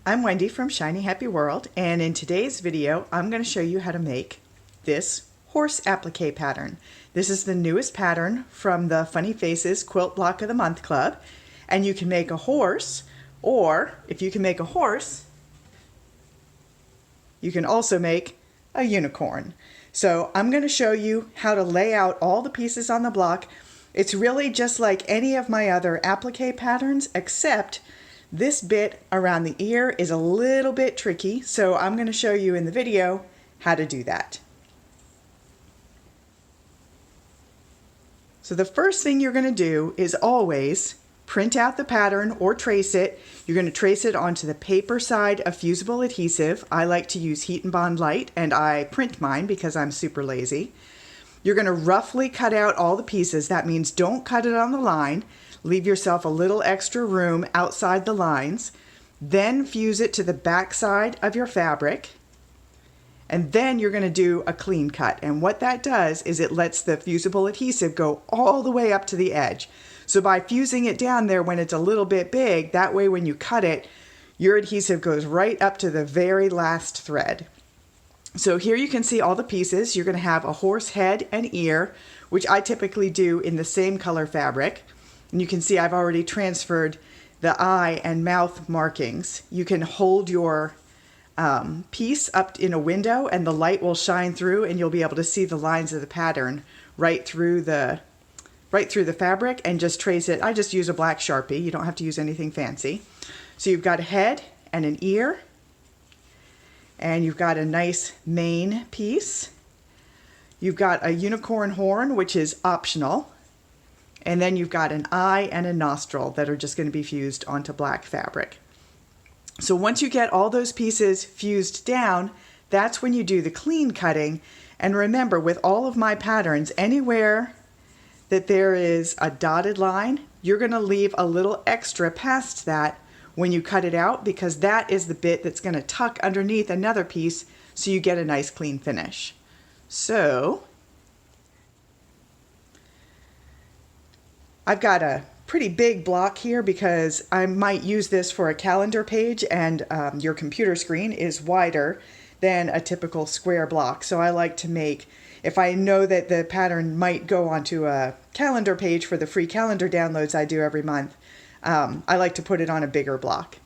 I'm Wendy from Shiny Happy World, and in today's video I'm going to show you how to make this horse applique pattern. This is the newest pattern from the Funny Faces Quilt Block of the Month Club, and you can make a horse, or if you can make a horse, you can also make a unicorn. So I'm going to show you how to lay out all the pieces on the block. It's really just like any of my other applique patterns, except this bit around the ear is a little bit tricky, so I'm going to show you in the video how to do that. So the first thing you're going to do is always print out the pattern or trace it. You're going to trace it onto the paper side of fusible adhesive. I like to use Heat and Bond Light, and I print mine because I'm super lazy. You're going to roughly cut out all the pieces. That means don't cut it on the line. Leave yourself a little extra room outside the lines. Then fuse it to the back side of your fabric. And then you're going to do a clean cut. And what that does is it lets the fusible adhesive go all the way up to the edge. So by fusing it down there when it's a little bit big, that way when you cut it, your adhesive goes right up to the very last thread. So here you can see all the pieces. You're going to have a horse head and ear, which I typically do in the same color fabric. And you can see I've already transferred the eye and mouth markings. You can hold your piece up in a window and the light will shine through and you'll be able to see the lines of the pattern right through the fabric and just trace it. I just use a black Sharpie. You don't have to use anything fancy. So you've got a head and an ear, and you've got a nice mane piece. You've got a unicorn horn, which is optional. And then you've got an eye and a nostril that are just going to be fused onto black fabric. So once you get all those pieces fused down, that's when you do the clean cutting. And remember, with all of my patterns, anywhere that there is a dotted line, you're going to leave a little extra past that when you cut it out, because that is the bit that's going to tuck underneath another piece so you get a nice clean finish. So I've got a pretty big block here because I might use this for a calendar page, and your computer screen is wider than a typical square block. So I like to make, if I know that the pattern might go onto a calendar page for the free calendar downloads I do every month, I like to put it on a bigger block.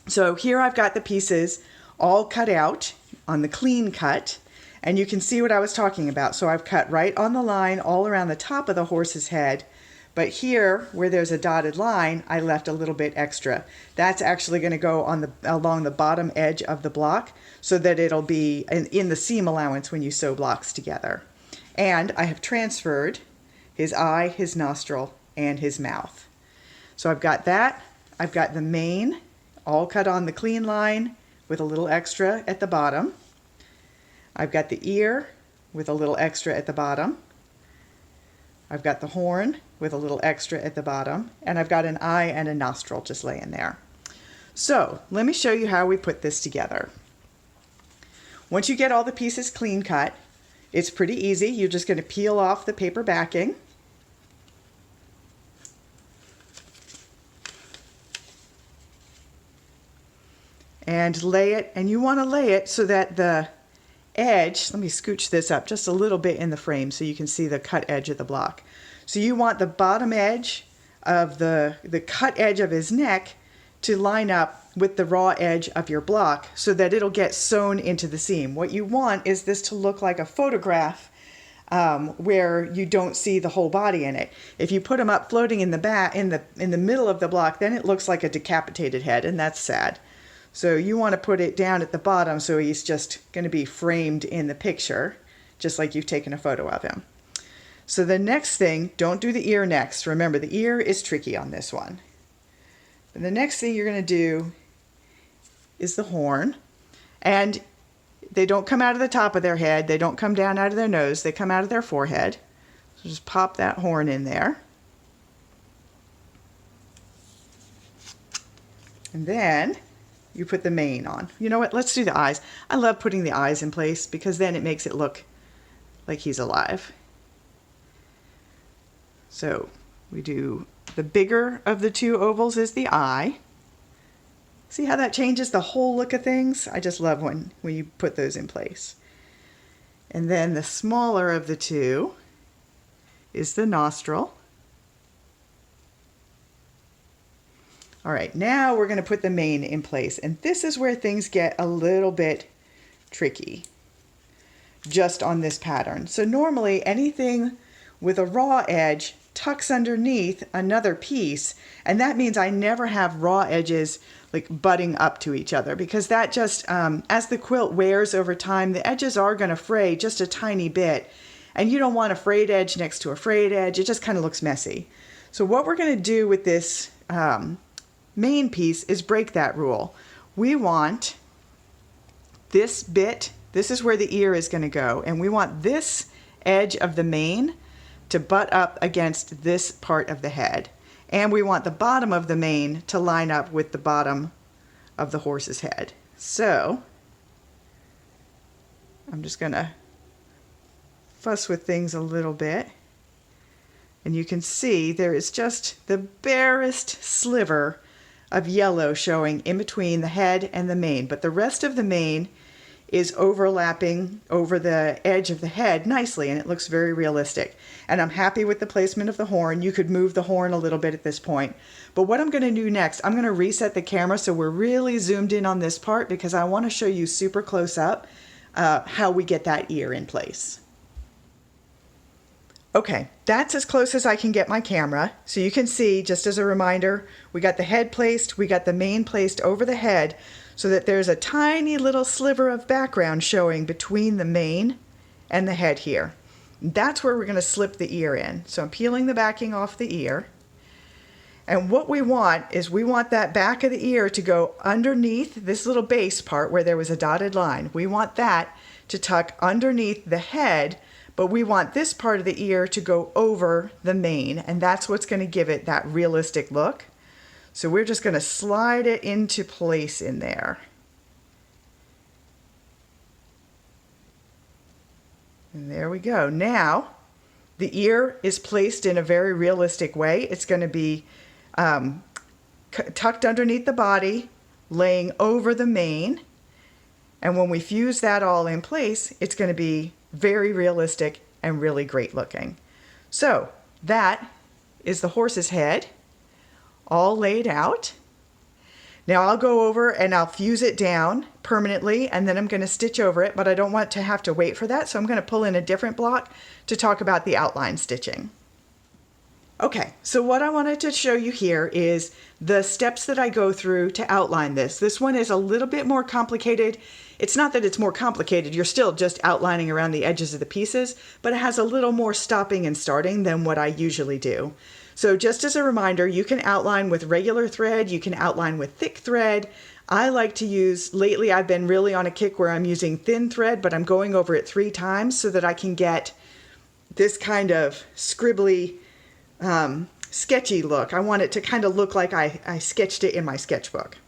So here I've got the pieces all cut out on the clean cut, and you can see what I was talking about. So I've cut right on the line all around the top of the horse's head. But here, where there's a dotted line, I left a little bit extra. That's actually going to go on along the bottom edge of the block so that it'll be in the seam allowance when you sew blocks together. And I have transferred his eye, his nostril, and his mouth. So I've got that. I've got the mane all cut on the clean line with a little extra at the bottom. I've got the ear with a little extra at the bottom. I've got the horn with a little extra at the bottom, and I've got an eye and a nostril just laying there. So let me show you how we put this together. Once you get all the pieces clean cut, it's pretty easy. You're just going to peel off the paper backing. And lay it, and you want to lay it so that the edge, let me scooch this up just a little bit in the frame so you can see the cut edge of the block. So you want the bottom edge of the cut edge of his neck to line up with the raw edge of your block so that it'll get sewn into the seam. What you want is this to look like a photograph where you don't see the whole body in it. If you put him up floating in the back, in the middle of the block, then it looks like a decapitated head, and that's sad. So you want to put it down at the bottom so he's just going to be framed in the picture, just like you've taken a photo of him. So the next thing, don't do the ear next. Remember, the ear is tricky on this one. And the next thing you're going to do is the horn. And they don't come out of the top of their head. They don't come down out of their nose. They come out of their forehead. So just pop that horn in there. And then you put the mane on. You know what? Let's do the eyes. I love putting the eyes in place because then it makes it look like he's alive. So we do the bigger of the two ovals is the eye. See how that changes the whole look of things? I just love when you put those in place. And then the smaller of the two is the nostril. All right, now we're going to put the mane in place, and this is where things get a little bit tricky just on this pattern. So normally anything with a raw edge tucks underneath another piece, and that means I never have raw edges like butting up to each other, because that just, as the quilt wears over time, the edges are going to fray just a tiny bit, and you don't want a frayed edge next to a frayed edge. It just kind of looks messy. So what we're going to do with this main piece is break that rule. We want this bit, this is where the ear is going to go, and we want this edge of the mane to butt up against this part of the head, and we want the bottom of the mane to line up with the bottom of the horse's head. So I'm just going to fuss with things a little bit, and you can see there is just the barest sliver of yellow showing in between the head and the mane, but the rest of the mane is overlapping over the edge of the head nicely, and it looks very realistic. And I'm happy with the placement of the horn. You could move the horn a little bit at this point. But what I'm going to do next, I'm going to reset the camera so we're really zoomed in on this part, because I want to show you super close up how we get that ear in place. Okay, that's as close as I can get my camera. So you can see, just as a reminder, we got the head placed, we got the mane placed over the head, so that there's a tiny little sliver of background showing between the mane and the head here. That's where we're going to slip the ear in. So I'm peeling the backing off the ear. And what we want is we want that back of the ear to go underneath this little base part where there was a dotted line. We want that to tuck underneath the head, but we want this part of the ear to go over the mane, and that's what's going to give it that realistic look. So we're just going to slide it into place in there. And there we go. Now, the ear is placed in a very realistic way. It's going to be tucked underneath the body, laying over the mane. And when we fuse that all in place, it's going to be very realistic and really great looking. So that is the horse's head all laid out. Now I'll go over and I'll fuse it down permanently, and then I'm going to stitch over it, but I don't want to have to wait for that, so I'm going to pull in a different block to talk about the outline stitching. Okay, so what I wanted to show you here is the steps that I go through to outline this. This one is a little bit more complicated. It's not that it's more complicated, you're still just outlining around the edges of the pieces, but it has a little more stopping and starting than what I usually do. So just as a reminder, you can outline with regular thread, you can outline with thick thread. I like to use, lately I've been really on a kick where I'm using thin thread, but I'm going over it 3 times so that I can get this kind of scribbly, sketchy look. I want it to kind of look like I sketched it in my sketchbook.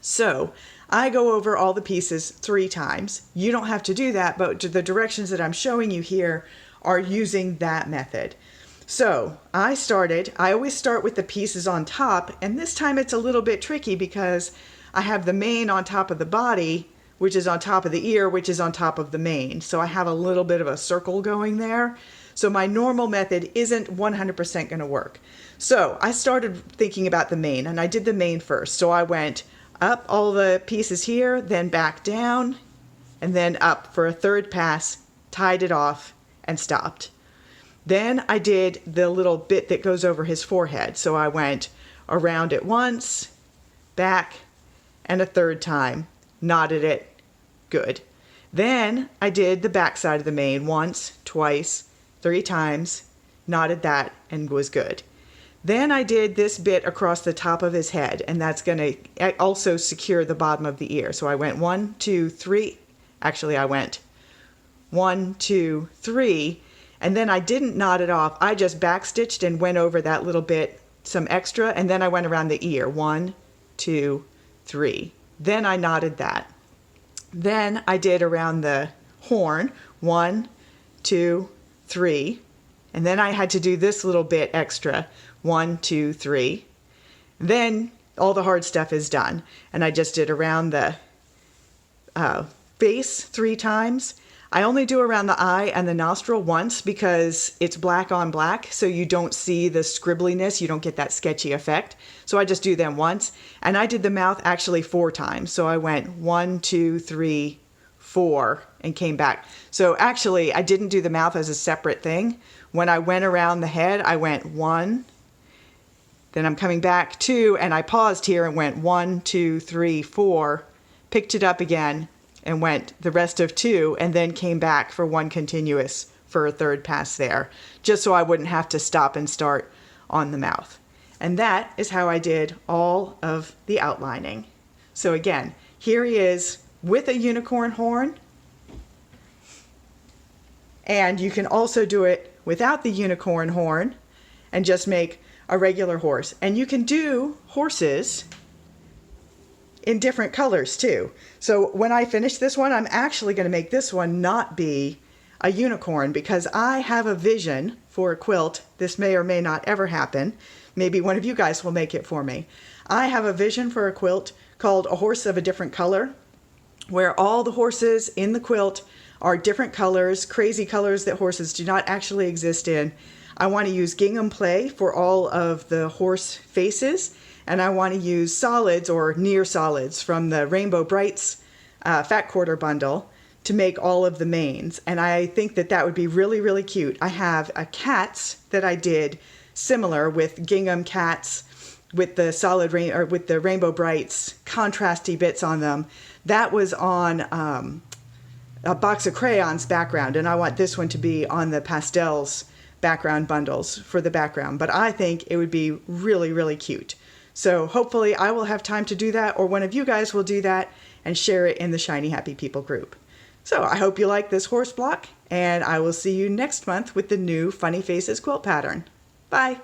So I go over all the pieces 3 times. You don't have to do that, but the directions that I'm showing you here are using that method. So I always start with the pieces on top, and this time it's a little bit tricky because I have the mane on top of the body, which is on top of the ear, which is on top of the mane. So I have a little bit of a circle going there. So my normal method isn't 100% going to work. So I started thinking about the mane, and I did the mane first. So I went up all the pieces here, then back down, and then up for a 3rd pass, tied it off, and stopped. Then I did the little bit that goes over his forehead. So I went around it once, back, and a 3rd time, knotted it, good. Then I did the back side of the mane once, twice, 3 times, knotted that, and was good. Then I did this bit across the top of his head, and that's going to also secure the bottom of the ear. So I went 1, 2, 3. Actually, I went 1, 2, 3. And then I didn't knot it off. I just backstitched and went over that little bit, some extra, and then I went around the ear. 1, 2, 3. Then I knotted that. Then I did around the horn. 1, 2, 3. And then I had to do this little bit extra. 1, 2, 3. Then all the hard stuff is done. And I just did around the face 3 times. I only do around the eye and the nostril once because it's black on black, so you don't see the scribbliness, you don't get that sketchy effect. So I just do them once. And I did the mouth actually 4 times. So I went 1, 2, 3, 4 and came back. So actually I didn't do the mouth as a separate thing. When I went around the head, I went 1, then I'm coming back 2, and I paused here and went 1, 2, 3, 4, picked it up again, and went the rest of 2, and then came back for 1 continuous for a 3rd pass there, just so I wouldn't have to stop and start on the mouth. And that is how I did all of the outlining. So again, here he is with a unicorn horn, and you can also do it without the unicorn horn and just make a regular horse. And you can do horses in different colors too. So when I finish this one, I'm actually going to make this one not be a unicorn because I have a vision for a quilt. This may or may not ever happen. Maybe one of you guys will make it for me. I have a vision for a quilt called A Horse of a Different Color, where all the horses in the quilt are different colors, crazy colors that horses do not actually exist in. I want to use gingham play for all of the horse faces, and I want to use solids or near solids from the Rainbow Brights Fat Quarter bundle to make all of the manes. And I think that that would be really, really cute. I have a cats that I did similar with gingham cats with the with the Rainbow Brights contrasty bits on them. That was on a box of crayons background, and I want this one to be on the pastels background bundles for the background. But I think it would be really, really cute. So hopefully I will have time to do that, or one of you guys will do that and share it in the Shiny Happy People group. So I hope you like this horse block, and I will see you next month with the new Funny Faces quilt pattern. Bye!